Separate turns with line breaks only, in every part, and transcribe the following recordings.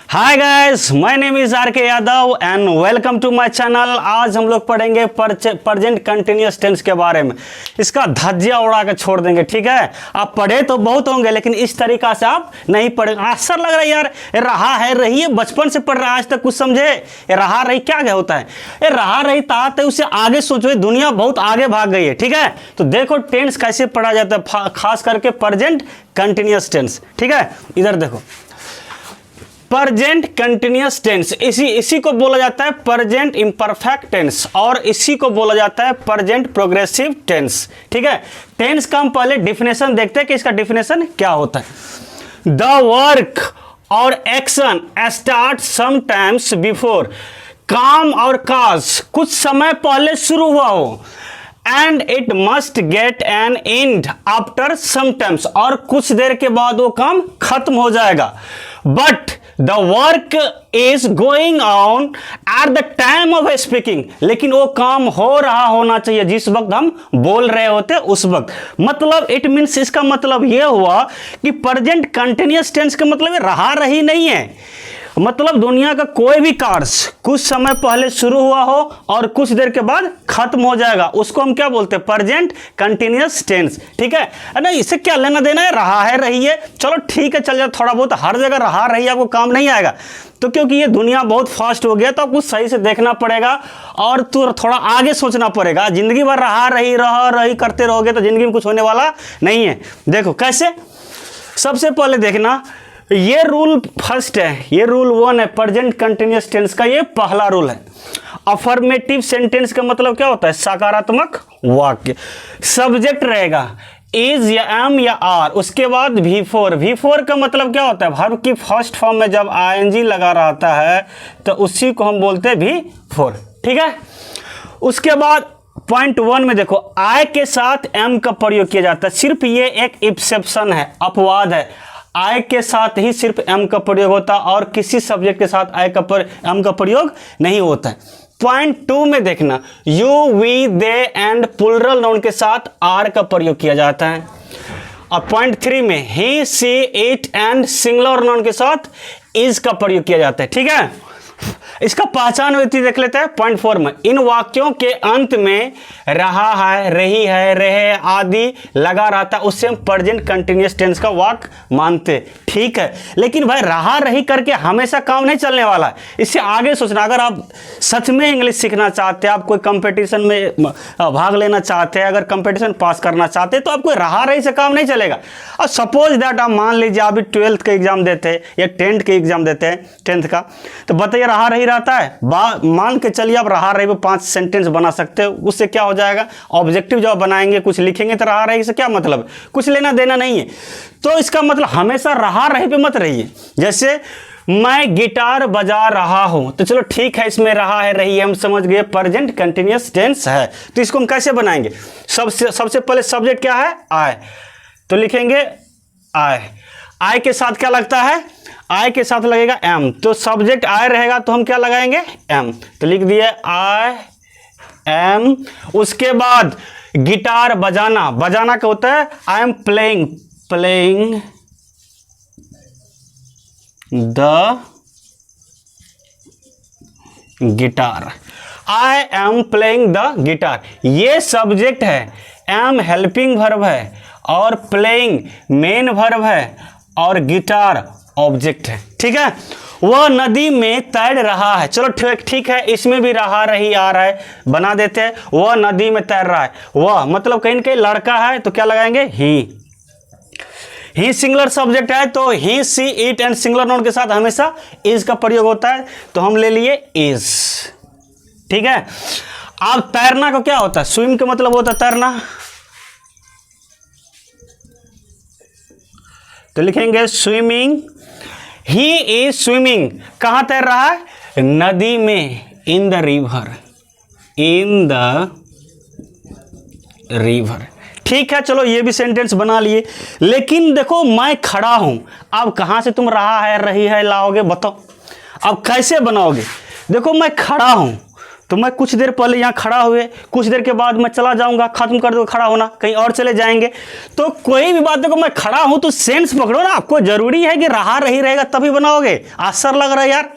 Hi guys, my name is R K Yadav and welcome to my channel. आज हम लोग पढ़ेंगे प्रेजेंट कंटिन्यूअस टेंस के बारे में। इसका धज्जिया उड़ा के छोड़ देंगे, ठीक है। आप पढ़े तो बहुत होंगे लेकिन इस तरीका से आप नहीं पढ़ेंगे। आश्चर्य लग रहा है यार, ये रहा है रही है, बचपन से पढ़ रहा है आज तक कुछ समझे। ये रहा रही क्या होता है, ये रहा रही तात है, उससे आगे सोचो। दुनिया बहुत आगे भाग गई है, ठीक है। तो देखो टेंस कैसे पढ़ा जाता है, खास करके प्रेजेंट कंटिन्यूअस टेंस, ठीक है। इधर देखो, प्रेजेंट कंटिन्यूअस टेंस इसी को बोला जाता है प्रेजेंट इम्परफेक्ट टेंस, और इसी को बोला जाता है प्रेजेंट प्रोग्रेसिव टेंस, ठीक है। टेंस का हम पहले डिफिनेशन देखते हैं कि इसका डिफिनेशन क्या होता है। द वर्क और एक्शन स्टार्ट समटाइम्स बिफोर, काम और काज कुछ समय पहले शुरू हुआ हो, and it must get an and after sometimes, और कुछ देर के बाद वो काम खत्म हो जाएगा। But the work is going on at the time of speaking, लेकिन वो काम हो रहा होना चाहिए जिस वक्त हम बोल रहे होते उस वक्त। मतलब इट मीन्स, इसका मतलब यह हुआ कि प्रेजेंट कंटिन्यूअस टेंस का मतलब रहा रही नहीं है। मतलब दुनिया का कोई भी कार्य कुछ समय पहले शुरू हुआ हो और कुछ देर के बाद खत्म हो जाएगा, उसको हम क्या बोलते हैं, प्रेजेंट कंटिन्यूअस टेंस, ठीक है ना। इससे क्या लेना देना है, रहा है रही है, चलो ठीक है चल जाए। थोड़ा बहुत हर जगह रहा रही आपको काम नहीं आएगा, तो क्योंकि ये दुनिया बहुत फास्ट हो गया तो आपको सही से देखना पड़ेगा और तो थोड़ा आगे सोचना पड़ेगा। जिंदगी भर रहा रही करते रहोगे तो जिंदगी में कुछ होने वाला नहीं है। देखो कैसे, सबसे पहले देखना, ये रूल फर्स्ट है, ये रूल 1 है प्रेजेंट कंटिन्यूअस टेंस का। ये पहला रूल है। अफर्मेटिव सेंटेंस का मतलब क्या होता है, सकारात्मक वाक्य। सब्जेक्ट रहेगा इज या एम या आर, उसके बाद V4 का मतलब क्या होता है, वर्ब की फर्स्ट फॉर्म में जब ing लगा रहता है तो उसी को हम बोलते हैं V4, ठीक है। उसके बाद पॉइंट 1 में देखो, आई के साथ एम का प्रयोग किया जाता है। सिर्फ ये एक एक्सेप्शन है, अपवाद है। आई के साथ ही सिर्फ एम का प्रयोग होता है और किसी सब्जेक्ट के साथ एम का प्रयोग नहीं होता है। पॉइंट 2 में देखना, you we they and plural noun के साथ आर का प्रयोग किया जाता है। और पॉइंट 3 में he she it and singular noun के साथ इज का प्रयोग किया जाता है, ठीक है। इसका पहचान व्यक्ति देख लेते हैं पॉइंट 4 में। इन वाक्यों के अंत में रहा है, रही है, रहे आदि लगा रहता है, उससे हम प्रेजेंट कंटिन्यूअस टेंस का वाक्य मानते, ठीक है। लेकिन भाई रहा रही करके हमेशा काम नहीं चलने वाला है, इससे आगे सोचना। अगर आप सच में इंग्लिश सीखना चाहते हैं, आप कोई कंपटीशन में भाग लेना चाहते हैं, अगर कंपटीशन पास करना चाहते हैं, तो आपको रहा रही से काम नहीं चलेगा। और सपोज दैट आप मान लीजिए अभी 12th का एग्जाम देते हैं या 10th के एग्जाम देते हैं, 10th का, तो बताइए रहा रही रहता है। मान के चलिए आप रहा रही पे 5 सेंटेंस बना सकते हो, उससे क्या हो जाएगा, ऑब्जेक्टिव जब बनाएंगे कुछ लिखेंगे तो रहा रही से क्या मतलब, कुछ लेना देना नहीं है। तो इसका मतलब हमेशा रहा रही पे मत रहिए। जैसे मैं गिटार बजा रहा हूं, तो चलो ठीक है, इसमें रहा है रही है हम समझ गए, प्रेजेंट कंटिन्यूअस टेंस है। तो इसको हम कैसे बनाएंगे, सबसे पहले सब्जेक्ट क्या है, आई, तो लिखेंगे आई के साथ क्या लगता है, आई के साथ लगेगा एम, तो सब्जेक्ट आई रहेगा तो हम क्या लगाएंगे, एम, तो लिख दिए आई एम। उसके बाद गिटार बजाना क्या होता है, I am playing the guitar, I am playing the guitar, ये सब्जेक्ट है, एम हेल्पिंग वर्ब है, और प्लेइंग मेन वर्ब है, और गिटार ऑब्जेक्ट है, ठीक है। वह नदी में तैर रहा है, चलो ठीक है, इसमें भी रहा रही आ रहा है, बना देते हैं। वह नदी में तैर रहा है, वह मतलब कहीं न कहीं लड़का है तो क्या लगाएंगे, ही सिंगुलर सब्जेक्ट है तो he she it and singular noun के साथ हमेशा इज का प्रयोग होता है, तो हम ले लिए इज, ठीक है। अब तैरना को क्या होता है, स्विम का मतलब होता है तैरना, तो लिखेंगे स्विमिंग, ही इज स्विमिंग, कहां तैर रहा है, नदी में, इन द रिवर, ठीक है। चलो ये भी सेंटेंस बना लिए। लेकिन देखो मैं खड़ा हूं, अब कहां से तुम रहा है रही है लाओगे, बताओ अब कैसे बनाओगे। देखो मैं खड़ा हूं तो मैं कुछ देर पहले यहाँ खड़ा हुए, कुछ देर के बाद मैं चला जाऊंगा, खत्म कर दो खड़ा होना, कहीं और चले जाएंगे। तो कोई भी बात देखो, मैं खड़ा हूं तो सेंस पकड़ो ना, आपको जरूरी है कि रहा रही रहेगा तभी बनाओगे, आसर लग रहा है यार।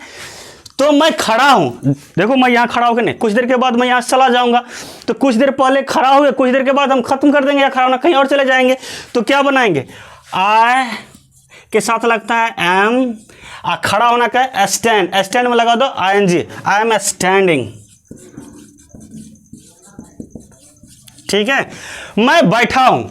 तो मैं खड़ा हूं, देखो मैं यहाँ खड़ा होकर नहीं, कुछ देर के बाद मैं यहाँ चला जाऊंगा, तो कुछ देर पहले खड़ा हुए, कुछ देर के बाद हम खत्म कर देंगे या खड़ा होना, कहीं और चले जाएंगे। तो क्या बनाएंगे, आई के साथ लगता है एम, खड़ा होना का है स्टैंड, स्टैंड में लगा दो ING, आई एम स्टैंडिंग। ठीक है, मैं बैठा हूं,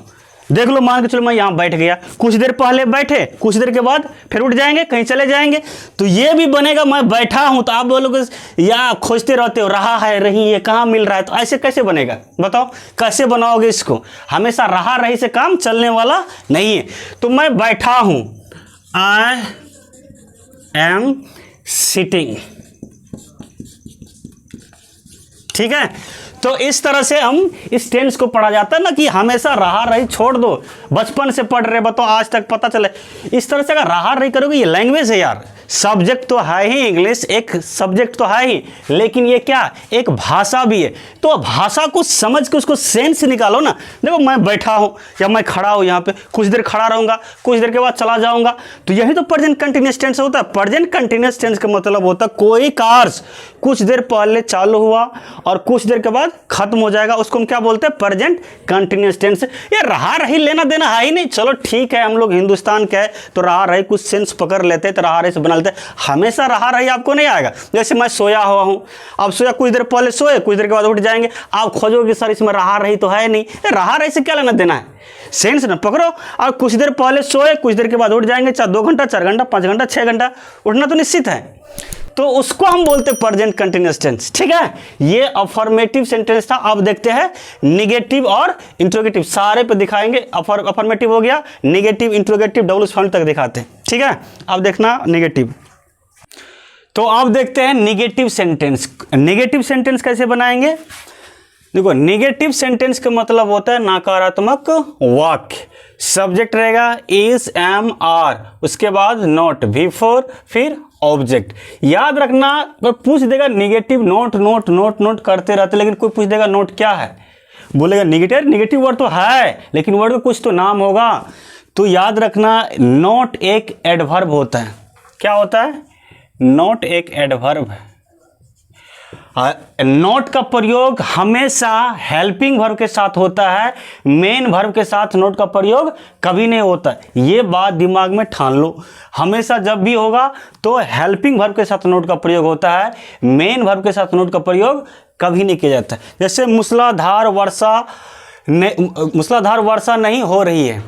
देख लो मान के चलो मैं यहां बैठ गया, कुछ देर पहले बैठे, कुछ देर के बाद फिर उठ जाएंगे, कहीं चले जाएंगे। तो ये भी बनेगा मैं बैठा हूं, तो आप बोलोगे या खोजते रहते हो रहा है रही है कहां मिल रहा है, तो ऐसे कैसे बनेगा बताओ, कैसे बनाओगे इसको, हमेशा रहा रही से काम चलने वाला नहीं है। तो मैं बैठा हूं, आई एम सिटिंग। ठीक है, तो इस तरह से हम इस टेंस को पढ़ा जाता है ना, कि हमेशा रहा रही छोड़ दो, बचपन से पढ़ रहे बताओ आज तक पता चले। इस तरह से अगर रहा रही करोगे, ये लैंग्वेज है यार, सब्जेक्ट तो है ही इंग्लिश, एक सब्जेक्ट तो है ही, लेकिन ये क्या एक भाषा भी है। तो भाषा को समझ के उसको सेंस निकालो ना। देखो मैं बैठा हूं या मैं खड़ा हूं, यहाँ पे कुछ देर खड़ा रहूंगा, कुछ देर के बाद चला जाऊंगा, तो यही तो प्रेजेंट कंटिन्यूअस टेंस होता है। प्रेजेंट कंटिन्यूअस टेंस का मतलब होता है कोई कार्य कुछ देर पहले चालू हुआ और कुछ देर के बाद खत्म हो जाएगा, उसको हम क्या बोलते हैं, प्रेजेंट कंटिन्यूअस टेंस। ये रहा रही लेना देना है ही नहीं। चलो ठीक है, हम लोग हिंदुस्तान के है तो रहा रही कुछ सेंस पकड़ लेते, तो रहा रही से बना लेते, हमेशा रहा रही आपको नहीं आएगा। जैसे मैं सोया हुआ हूं, अब सोया कुछ देर पहले सोए, कुछ देर के बाद उठ जाएंगे, आप खोजोगे सर इसमें रहा रही तो है नहीं, रहा रही से क्या लेना देना है, सेंस ना पकड़ो। और कुछ देर पहले सोए, कुछ देर के बाद उठ जाएंगे, चाहे 2 घंटा 4 घंटा 5 घंटा 6 घंटा उठना तो निश्चित है, तो उसको हम बोलते हैं प्रेजेंट कंटिन्यूअस टेंस। ठीक है, ये अफर्मेटिव सेंटेंस था। अब देखते हैं निगेटिव और इंट्रोगेटिव, सारे पे दिखाएंगे। अफर्मेटिव हो गया, निगेटिव इंट्रोगेटिव डबल फाउंड तक दिखाते हैं। ठीक है, अब देखना निगेटिव। तो अब देखते हैं निगेटिव सेंटेंस। निगेटिव सेंटेंस कैसे बनाएंगे, देखो निगेटिव सेंटेंस का मतलब होता है नकारात्मक वाक्य। सब्जेक्ट रहेगा इज एम आर, उसके बाद नॉट, V4, फिर ऑब्जेक्ट। याद रखना, कोई पूछ देगा negative note note note note करते रहते, लेकिन कोई पूछ देगा नोट क्या है, बोलेगा निगेटिव, निगेटिव वर्ड तो है लेकिन वर्ड का कुछ तो नाम होगा। तो याद रखना नोट एक एडवर्ब होता है। क्या होता है, नोट एक एडवर्ब है। नोट का प्रयोग हमेशा हेल्पिंग वर्ब के साथ होता है, मेन वर्ब के साथ नोट का प्रयोग कभी नहीं होता। ये बात दिमाग में ठान लो, हमेशा जब भी होगा तो हेल्पिंग वर्ब के साथ नोट का प्रयोग होता है, मेन वर्ब के साथ नोट का प्रयोग कभी नहीं किया जाता। जैसे मूसलाधार वर्षा नहीं हो रही है,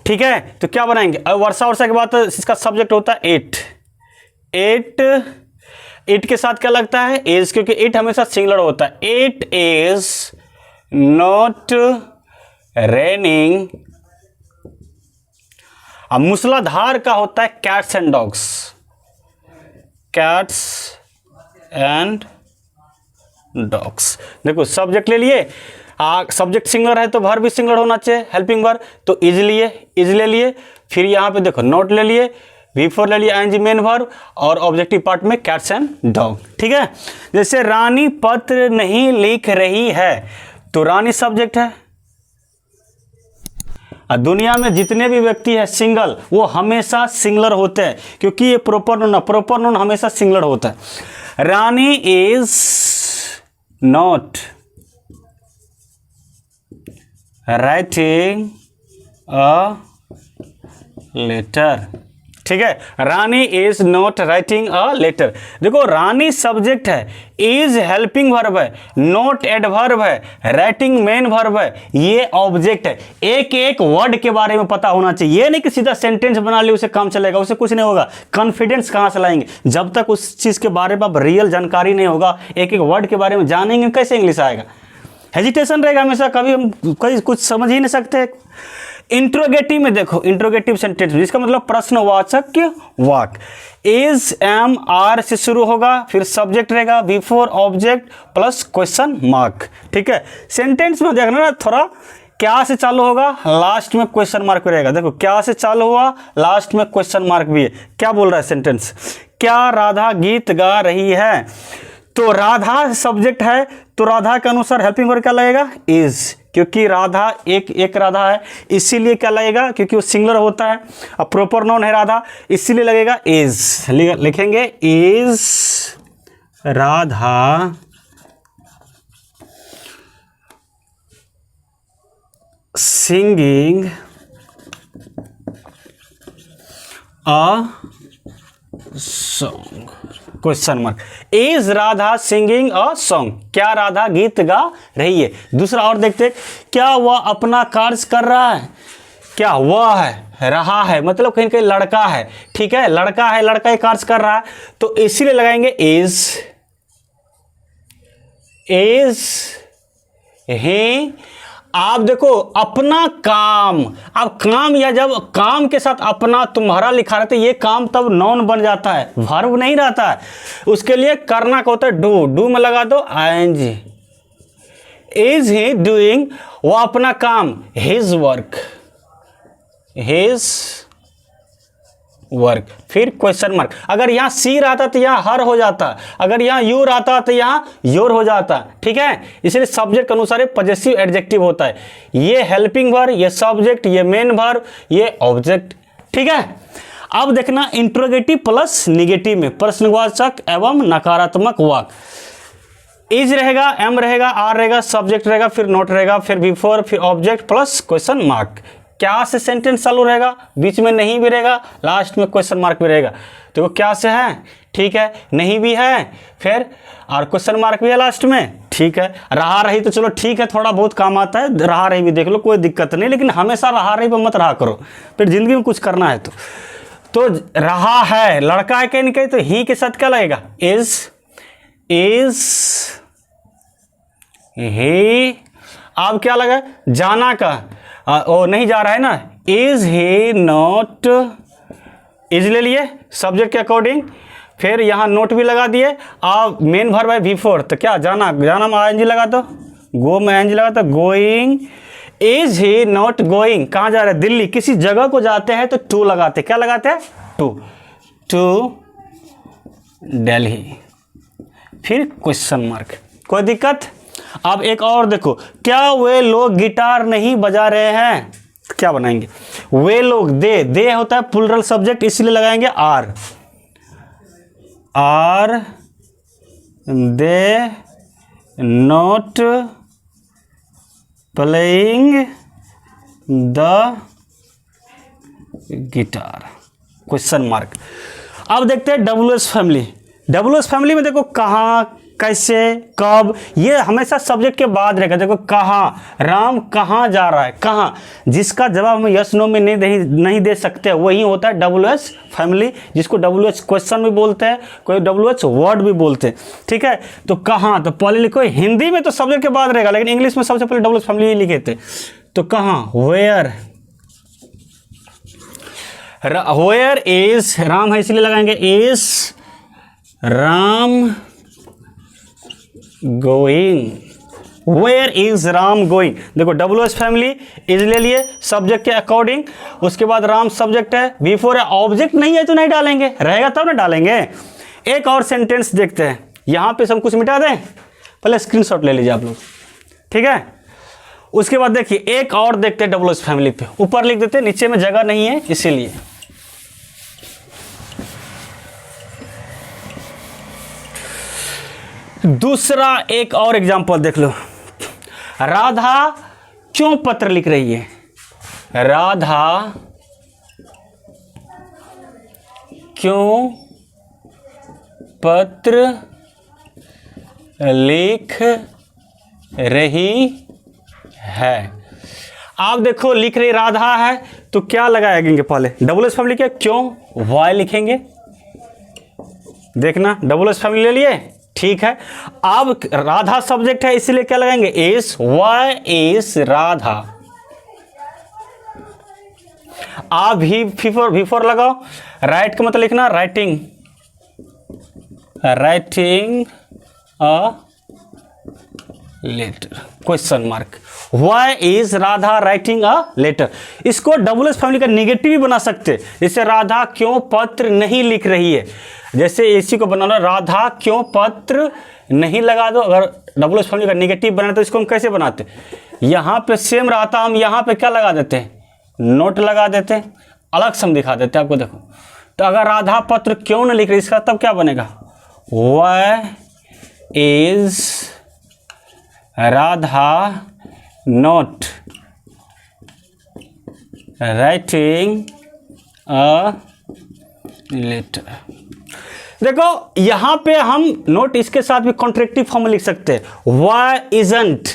ठीक है, तो क्या बनाएंगे, वर्षा के बाद इसका सब्जेक्ट होता है इट के साथ क्या लगता है, इज, क्योंकि इट हमेशा सिंगुलर होता है। It is not raining. अब मूसलाधार का होता है cats and dogs, cats and dogs. देखो सब्जेक्ट ले लिए, सब्जेक्ट सिंगुलर है तो वर्ब भी सिंगुलर होना चाहिए, हेल्पिंग वर्ब, तो इज ले लिए, फिर यहाँ पे देखो नॉट ले लिए, V4 ले लिया ING मेन वर्ब, और ऑब्जेक्टिव पार्ट में कैट्स एंड डॉग। ठीक है, जैसे रानी पत्र नहीं लिख रही है, तो रानी सब्जेक्ट है। दुनिया में जितने भी व्यक्ति है सिंगल, वो हमेशा सिंगुलर होते हैं, क्योंकि ये प्रॉपर नोन हमेशा सिंगुलर होता है। Rani is not writing a letter. ठीक है, Rani is not writing a letter. देखो रानी सब्जेक्ट है, इज हेल्पिंग वर्ब है, नॉट एडवर्ब है, राइटिंग मेन वर्ब है, ये ऑब्जेक्ट है। एक एक वर्ड के बारे में पता होना चाहिए, ये नहीं कि सीधा सेंटेंस बना लिया उसे काम चलेगा, उससे कुछ नहीं होगा। कॉन्फिडेंस कहाँ से लाएंगे जब तक उस चीज़ के बारे में अब रियल जानकारी नहीं होगा, एक एक वर्ड के बारे में जानेंगे कैसे इंग्लिश आएगा, हेजिटेशन रहेगा हमेशा, कभी हम कहीं कुछ समझ ही नहीं सकते। इंट्रोगेटिव में देखो, इंट्रोगेटिव सेंटेंस जिसका मतलब प्रश्नवाचक वाक्य, इज एम आर से शुरू होगा, फिर सब्जेक्ट रहेगा, V4 object plus question mark. ठीक है, सेंटेंस में देखना ना थोड़ा, क्या से चालू होगा, लास्ट में क्वेश्चन मार्क भी रहेगा। देखो क्या से चालू हुआ, लास्ट में क्वेश्चन मार्क भी है। क्या बोल रहा है सेंटेंस, क्या राधा गीत गा रही है, तो राधा सब्जेक्ट है, तो राधा के अनुसार हेल्पिंग वर्ब क्या लगेगा? इज, क्योंकि राधा एक राधा है, इसीलिए क्या लगेगा? क्योंकि वो सिंगुलर होता है। अब प्रॉपर नाउन है राधा, इसीलिए लगेगा इज। लिखेंगे is Radha singing a song? Question mark. Is Radha singing a song? क्या राधा गीत गा रही है? दूसरा और देखते हैं, क्या वह अपना कार्य कर रहा है? क्या वह है, रहा है मतलब कहीं कहीं लड़का है, ठीक है, लड़का है, लड़का ही कार्य कर रहा है, तो इसीलिए लगाएंगे इज ही। आप देखो अपना काम, अब काम या जब काम के साथ अपना तुम्हारा लिखा रहता है, ये काम तब नाउन बन जाता है, वर्ब नहीं रहता है। उसके लिए करना क्या होता है? डू में लगा दो आईएनजी। Is he doing? वो अपना काम, हिज वर्क। फिर क्वेश्चन मार्क। अगर यहां सी रहता तो यहां हर हो जाता, अगर यहां यू रहता तो यहां योर हो जाता, ठीक है। इसलिए सब्जेक्ट के अनुसार पॉजेसिव एडजेक्टिव होता है। ये हेल्पिंग वर्ब, ये सब्जेक्ट, ये मेन वर्ब, ये ऑब्जेक्ट, ठीक है। अब देखना इंट्रोगेटिव प्लस निगेटिव में प्रश्नवाचक एवं नकारात्मक वाक्य। इज रहेगा, एम रहेगा, आर रहेगा, सब्जेक्ट रहेगा, फिर नोट रहेगा, फिर बिफोर, फिर ऑब्जेक्ट प्लस क्वेश्चन मार्क। क्या से सेंटेंस चालू रहेगा? बीच में नहीं भी रहेगा, लास्ट में क्वेश्चन मार्क भी रहेगा। तो वो क्या से है? ठीक है, नहीं भी है, फिर और क्वेश्चन मार्क भी है लास्ट में, ठीक है। रहा रही तो चलो ठीक है, थोड़ा बहुत काम आता है, रहा रही भी देख लो, कोई दिक्कत नहीं, लेकिन हमेशा रहा रही पर मत रहा करो, फिर जिंदगी में कुछ करना है तो रहा है, लड़का है कहीं कहीं, तो ही के साथ क्या लगेगा? Is he. अब क्या लगा? जाना का, ओ नहीं जा रहा है ना, इज ही नॉट, इज ले लिए सब्जेक्ट के अकॉर्डिंग, फिर यहाँ नोट भी लगा दिए। अब मेन वर्ब है बिफोर, तो क्या जाना में आईएनजी लगा दो, गो में आईएनजी लगा दो, going. Is he not going? कहाँ जा रहे हैं? दिल्ली। किसी जगह को जाते हैं तो टू लगाते, क्या लगाते हैं? टू दिल्ली। फिर क्वेश्चन मार्क। कोई दिक्कत? अब एक और देखो, क्या वे लोग गिटार नहीं बजा रहे हैं? क्या बनाएंगे? वे लोग, दे होता है प्लूरल सब्जेक्ट, इसलिए लगाएंगे are they not playing the guitar? Question mark. अब देखते हैं डब्ल्यूएस फैमिली। डब्ल्यूएस फैमिली में देखो कहाँ, कैसे, कब, ये हमेशा सब्जेक्ट के बाद रहेगा। देखो कहाँ, राम कहाँ जा रहा है, कहाँ, जिसका जवाब हम यस नो में नहीं दे सकते, वही होता है डब्ल्यूएस फैमिली, जिसको डब्ल्यूएच क्वेश्चन भी बोलते हैं, कोई डब्ल्यूएच वर्ड भी बोलते हैं, ठीक है। तो कहाँ, तो पहले लिखो, हिंदी में तो सब्जेक्ट के बाद रहेगा, लेकिन इंग्लिश में सबसे पहले डब्ल्यूएच फैमिली ही लिखे थे। तो कहाँ, वेयर इज राम है, इसलिए लगाएंगे is Ram going. Where is Ram going? देखो डब्ल्यूएस फैमिली, इज ले लिए सब्जेक्ट के अकॉर्डिंग, उसके बाद राम सब्जेक्ट है, बिफोर है, ऑब्जेक्ट नहीं है तो नहीं डालेंगे, रहेगा तब ना डालेंगे। एक और सेंटेंस देखते हैं, यहां पे सब कुछ मिटा दें, पहले स्क्रीनशॉट ले लीजिए आप लोग, ठीक है। उसके बाद देखिए एक और देखते हैं डब्ल्यूएस फैमिली पे, ऊपर लिख देते हैं, नीचे में जगह नहीं है इसीलिए। दूसरा एक और एग्जांपल देख लो। राधा क्यों पत्र लिख रही है? राधा क्यों पत्र लिख रही है? आप देखो लिख रही राधा है तो क्या लगाएंगे? पहले डब्ल्यूएस फैमिली के क्यों, वाई लिखेंगे। देखना डब्ल्यूएस फैमिली ले लिए, ठीक है। अब राधा सब्जेक्ट है इसलिए क्या लगाएंगे? Is, why is Radha. आप भी बिफोर लगाओ। राइट का मतलब लिखना writing a letter, question mark. Why is Radha writing a letter. इसको डबल एस फैमिली का निगेटिव भी बना सकते, जैसे राधा क्यों पत्र नहीं लिख रही है। जैसे इसी को बना लो, राधा क्यों पत्र नहीं लगा दो। अगर डबल एस फैमिली का निगेटिव बनाते तो इसको हम कैसे बनाते, यहाँ पे सेम रहता, हम यहाँ पे क्या लगा देते हैं, नोट लगा देते हैं, अलग से हम दिखा देते हैं आपको। देखो तो अगर राधा पत्र क्यों नहीं लिख रही, इसका तब क्या बनेगा, why is Radha not writing a letter. देखो यहां पे हम नोट इसके साथ भी कॉन्ट्रैक्टिव फॉर्म में लिख सकते हैं। वाई इजंट,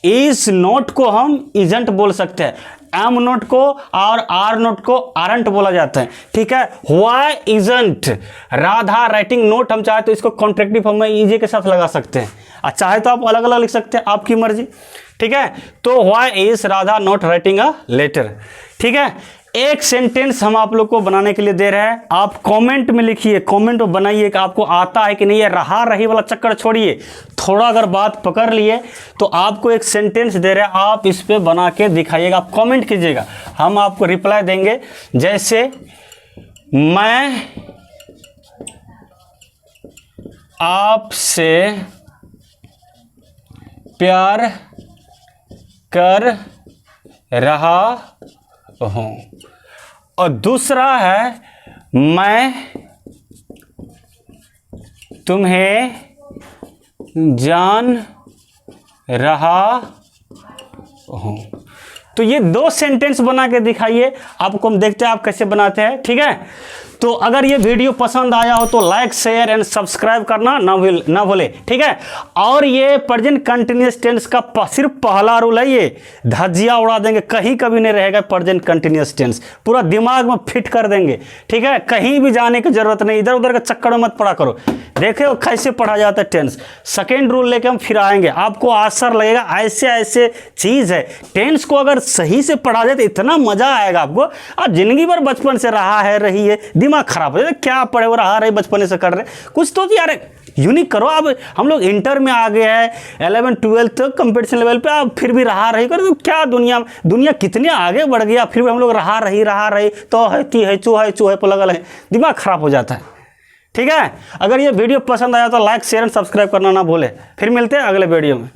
इज नोट को हम इजंट बोल सकते हैं, एम नोट को और आर नोट को आरंट बोला जाता है, ठीक है। Why isn't Radha writing note, हम चाहे तो इसको कॉन्ट्रैक्टिव फॉर्म में इजे के साथ लगा सकते हैं, और चाहे तो आप अलग अलग लिख सकते हैं, आपकी मर्जी, ठीक है। तो why is Radha not writing a letter, ठीक है। एक सेंटेंस हम आप लोग को बनाने के लिए दे रहे हैं, आप कमेंट में लिखिए, कमेंट में बनाइए कि आपको आता है कि नहीं है। रहा रही वाला चक्कर छोड़िए, थोड़ा अगर बात पकड़ लिए तो आपको एक सेंटेंस दे रहे हैं, आप इस पे बना के दिखाइएगा, आप कमेंट कीजिएगा, हम आपको रिप्लाई देंगे। जैसे मैं आपसे प्यार कर रहा हूं, और दूसरा है मैं तुम्हें जान रहा हूं। तो ये दो सेंटेंस बना के दिखाइए, आपको हम देखते हैं आप कैसे बनाते हैं, ठीक है। तो अगर ये वीडियो पसंद आया हो तो लाइक शेयर एंड सब्सक्राइब करना ना भूले, ठीक है। और ये प्रेजेंट कंटिन्यूअस टेंस का सिर्फ पहला रूल है, ये धज्जियां उड़ा देंगे, कहीं कभी नहीं रहेगा प्रेजेंट कंटिन्यूअस टेंस, पूरा दिमाग में फिट कर देंगे, ठीक है। कहीं भी जाने की जरूरत नहीं, इधर उधर का चक्कर में मत पड़ा करो, देखे कैसे पढ़ा जाता है टेंस। सेकेंड रूल लेके हम फिर आएंगे, आपको आसर लगेगा, ऐसे ऐसे चीज़ है। टेंस को अगर सही से पढ़ा जाए तो इतना मजा आएगा आपको, अब जिंदगी भर बचपन से रहा है रही है, दिमाग खराब हो जाए, क्या पढ़े वो रहा रहे बचपन से कर रहे, कुछ तो यार यूनिक करो। अब हम लोग इंटर में आ गए हैं, 11 12 तक कंपटीशन लेवल पे, अब फिर भी रहा रही करो, तो क्या दुनिया कितने आगे बढ़ गया, फिर भी हम लोग रहा रही तो है ती है चूहे पर लगल है, दिमाग खराब हो जाता है, ठीक है। अगर ये वीडियो पसंद आया तो लाइक शेयर एंड सब्सक्राइब करना ना भूले। फिर मिलते हैं अगले वीडियो में।